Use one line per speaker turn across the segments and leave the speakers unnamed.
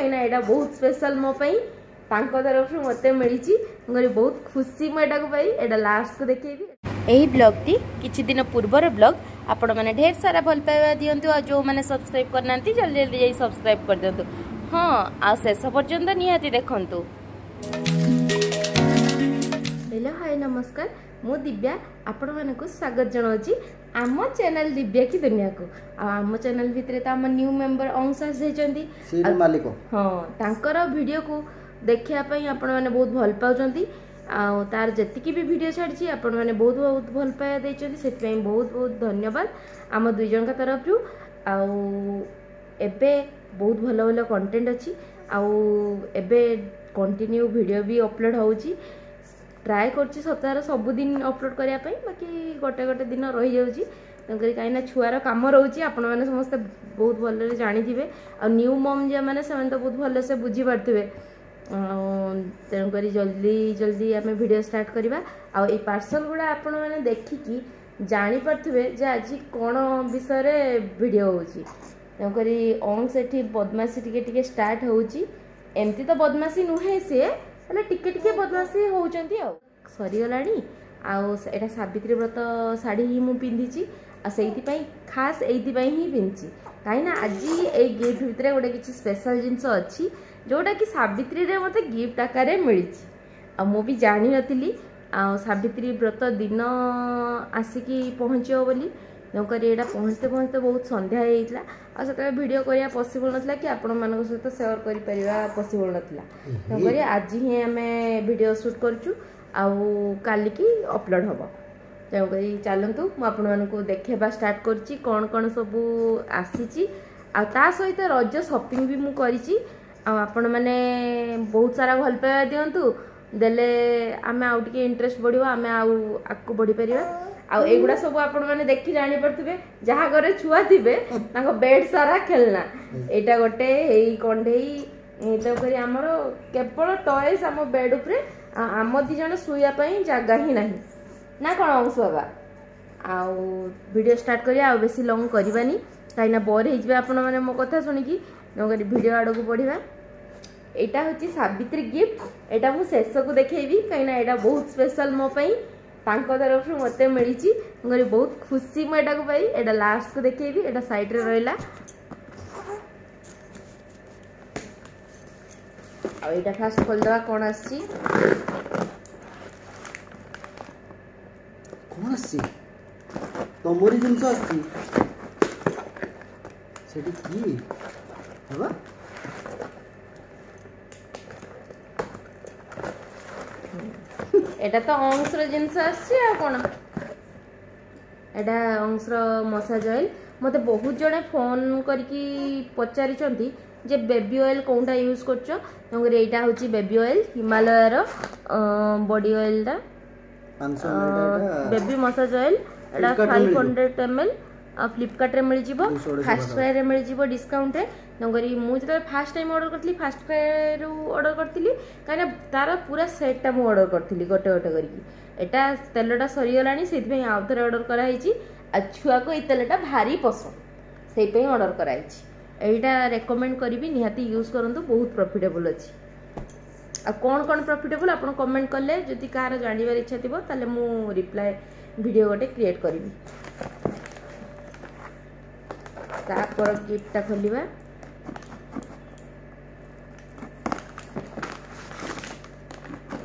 कहीं एटा बहुत स्पेशल मो पई तांको तरफ मते मिली बहुत खुशी मुझे एटा लास्ट को देखेबी। यही ब्लॉग टी किछि दिन पूर्वर ब्लॉग आपण मैंने ढेर सारा भल पाइबा दियंतु और जो मैंने सब्सक्राइब करना जल्दी जल्दी जाई सब्सक्राइब कर दियंतु। हाँ आ शेष पर्यंत निहाती देखंतु। हेलो हाय नमस्कार मु दिव्या आपण मानक स्वागत जनाऊँगी आम चैनल दिव्या की दुनिया को। आम चैनल भितर तो आम न्यू मेंबर अंशास होती
मालिक
हाँ तांकर वीडियो को देखिया पई आपण माने बहुत भल पाउचंती आ तार जतिकी भी वीडियो छाड़ी आपण माने बहुत बहुत भल पाया देचंती सेति बहुत बहुत धन्यवाद आम दुई जन का तरफ रु आ एबे बहुत भल भल कंटेंट अछि आ एबे कंटिन्यू वीडियो भी अपलोड होउची ट्राए करछि सप्ताह सबुदिन अपलोड करिया पई बाकी गोटे गोटे दिन रही जाउची तंकरी कहीं छुआर कम रोचे आपण मैंने समस्ते बहुत भल जानी थे आ न्यू मम जे मैंने से तो बहुत भल से बुझी पारे तेणुक जल्दी जल्दी आम वीडियो स्टार्ट करवा आ पार्सल गुड़ा आपण मैंने देखिकी जापारे जे आज कौन विषय वीडियो होची तेणुक अंश एठी बदमाशी टिके स्टार्ट होची एमती तो बदमाशी नुहे सी टिके बदमाशी होउचंती आ सरीगलाणी आटा सावित्री व्रत शाढ़ी ही मु पिंधि आ खास एही पिंधि कहीं आज ये गिफ्ट भितर गोटे किसी स्पेशल जिनस अच्छी जोटा कि सावित्री रे मते गिफ्ट आकार मिली आ मु भी जानी नथिली आ सावित्री व्रत दिन आसिकी पहुँचो बोली तेणुकर यहाँ पहुँचते पहुँचते बहुत संध्या होता आ से वीडियो करने पॉसिबल नाला कि आपण मान सहित सेयार कर पॉसिबल नाला तेणुकर आज ही आम वीडियो शूट करूँ आल की अपलोड हम तेणुक चलतु मुझे देखा स्टार्ट करी कौन कौन सब आसी सहित रज शॉपिंग भी मुझे आपण मैंने बहुत सारा भल पाइबा दिंतु देले आम आउ टे इंटरेस्ट बढ़ो आम आगे बढ़ी पार आगुड़ा सब आपण मैंने देखी जानी पारे जहाँ घरे छुआ थे बेड सारा खेलना यहाँ गोटे कंढई तेणुक आमर केवल टॉयज आम बेड उपरे आम दी जन शुआपाई जगह ही नहीं ना कौन अंश बाबा आउ वीडियो स्टार्ट करिया बेसी लंग करवानी कहीं बोर हो आपण मैंने मो कथा शुणिकी तेणुक वीडियो आड़ को बढ़िया यहाँ हूँ सावित्री गिफ्ट यहाँ मुझे शेष को देखेबी कहीं यहाँ बहुत स्पेशल मो तरफ मत मिली बहुत खुशी मुझे लास्ट को देखेबी यहाँ साइड रे रहा आईटा फास्ट खोलदे कौन आसी
कौन आसी तमरी जिनस आसी सेठी की बाबा एटा तो
अंशर जिनस आसी कौन एटा अंशर मसाज ऑयल मते बहुत जने फोन करके पचारि जे बेबी ऑयल कौनटा यूज करछो तंगर एटा होची बेबी ऑयल हिमालय रो बॉडी ऑयल दा बेबी मसाज ऑयल एटा 500 ml फ्लिपकार्ट रे मिल जिवो फास्ट क्राई रे मिल जिवो डिस्काउंट रे तंगर मु जते फास्ट टाइम ऑर्डर करथली फास्ट क्राई रो ऑर्डर करथली काना तार पूरा सेट टा मु ऑर्डर करथली गोटे गोटे करकी एटा तेलटा सरी गलानी सेति पे आउ थरे ऑर्डर करा हिची आ छुआ को ई तेलटा भारी पसंद सेहि पे ऑर्डर करा हिची एटा रेकमेंड करी निहाती यूज करंतु बहुत प्रॉफिटेबल अछि आ कौन कौन प्रॉफिटेबल आपन कमेंट करले जदि कार जानिबार इच्छा थिबो ताले मु रिप्लाई वीडियो गोटे क्रिएट करिवि तापर गिफ्टटा खोलिबा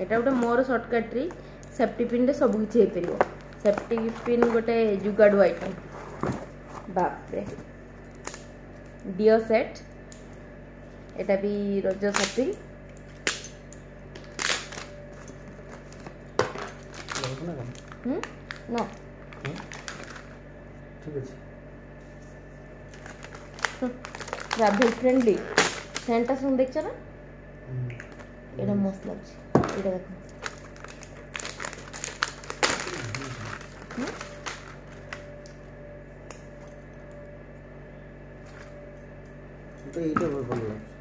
एटा गोटे मोर शॉर्टकट ट्रिक सेफ्टी पिन रे सब किछि हे परिबो सेफ्टी पिन गोटे जुगाडू आइटम बाप रे डिओ सेट एटा भी रज शॉपिंग नो
ठीक अछि
ट्रैवल फ्रेंडली सेंटा सुन देखछ ना एटा मस्त लागछ एटा देखो
तो এইটা ভালো লাগছে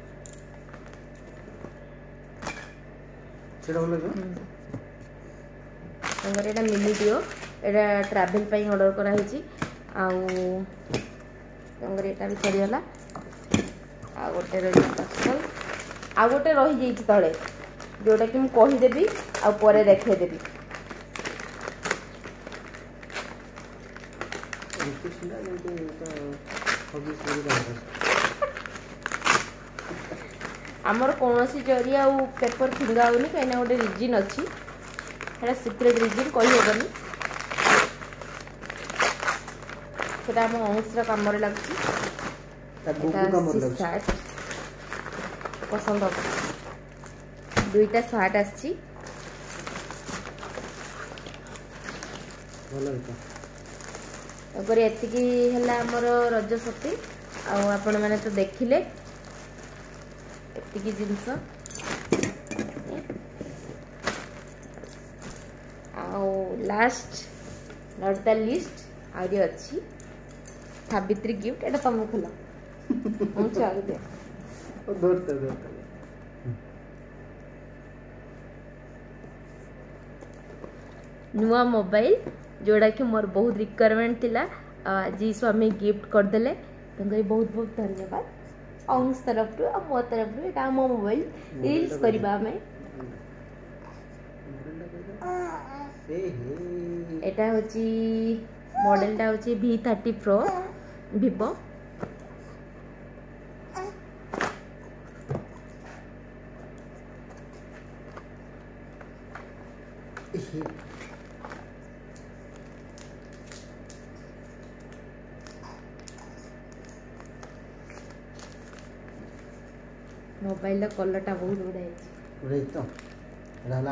সেটা ভালো লাগছে
तंगर एटा मिनी डिओ एटा ट्रैवल पई ऑर्डर करा हिची आउ तंगर एटा भी सरी होला आ गोटे रही पार्सल आ गोटे रही जाइए तले जोटा कि कहीदेवी आ पर देखदेवी आमर कौन जरी आ पेपर फिंगा होनी कहीं गोटे रिजिन अच्छी सिक्रेट रिजिन कहीहबनी से आम अंशर कम लगे सार्ट पसंद हम दुईटा सार्ट आसी एतिकी है आमर रज शॉपिंग आपण मैंने तो देखिले एतिकी जिनस लास्ट नॉट द लिस्ट आगे अच्छी सावित्री गिफ्ट एटा तुम खोल हम चल दे नुआ मोबाइल जोड़ा कि मोर बहुत रिक्वायरमेंट थिला आज स्वामी गिफ्ट करदेले तंगरी बहुत बहुत धन्यवाद अंश तरफ आ मो तरफ एटा मो मोबाइल रील्स करबा में एटा होची मॉडलटा होची V30 Pro Vivo मोबाइल कलरटा बहुत उड़ाई
तो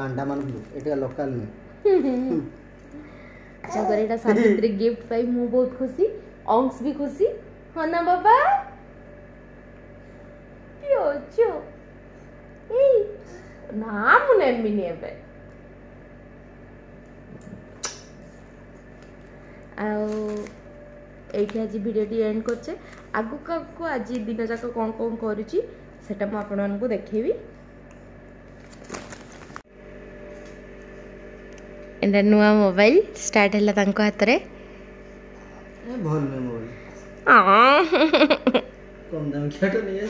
अंडमान ब्लू एटा लोकल नहीं
अगर एटा सावित्री गिफ्ट पाई मु बहुत खुशी अंश भी खुशी हाँ ना बाबा क्यों छो ए ना मुने मिने बे एठी आज वीडियोटी एंड करछे आगु को आज दिन जाक कौन कौन करूची सेटा मु आपण मानकु देखेबी एंड नुआ मोबाइल स्टार्ट हैला तांको हाथ रे
ए भल में मोबाइल कम दाम छाटो नहीं है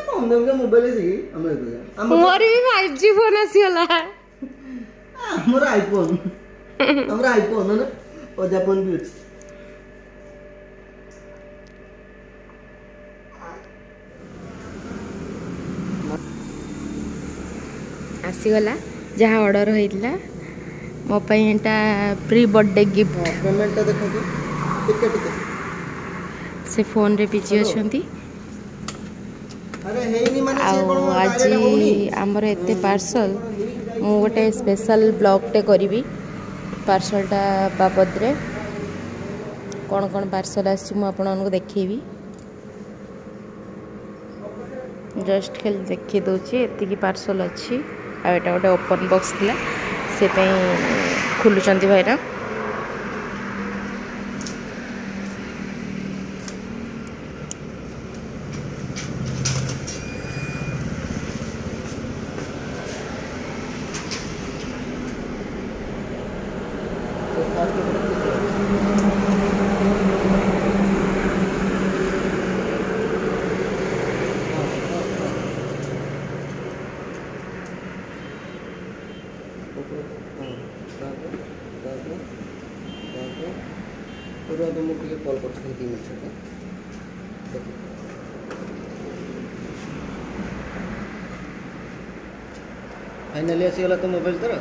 कम दाम का मोबाइल है हमरे
मोर भी 5G फोन आसीला
हमर आईफोन हमरा आईफोन ना ओ जापान भी अछि
आसीगला जहाँ ऑर्डर होइतला मो पई एटा प्री बर्थडे गिफ्ट
पेमेंट देखो टिके टिके
से फोन रे बिजी अछंती
अरे हेनी माने से कोन
आज हमर एते पार्सल मु गोटे स्पेशल ब्लॉग टे करिवि पार्सलटा बाबद रे कौन कौन पार्सल आछि मु आपन को देखेबी जस्ट खेल देखि दोछि एतिकी पार्सल अछि आ एटा गोटे ओपन बॉक्स थिला से खुलुचंती भाईरा
पूरा तो मुझे कॉल कर सकती हूँ फाइनली आसीगला तो मोबाइल तर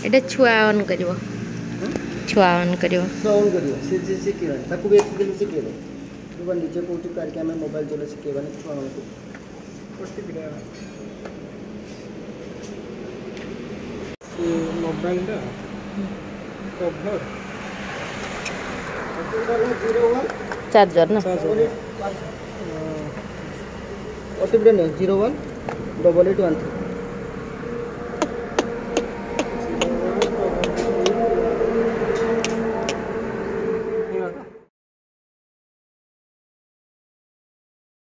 एटा छुआ ऑन करिवो छुआ ऑन करिवो
ऑन करिवो से सिकेबा ताकू भी एक दिन सिकेबो तो नीचे कोठी करके हमें मोबाइल चला सिकेबा ने छुआ ऑन को कोठी बिना से मोबाइल दा कवर
चार्जर ना
ओटीपी ने 018813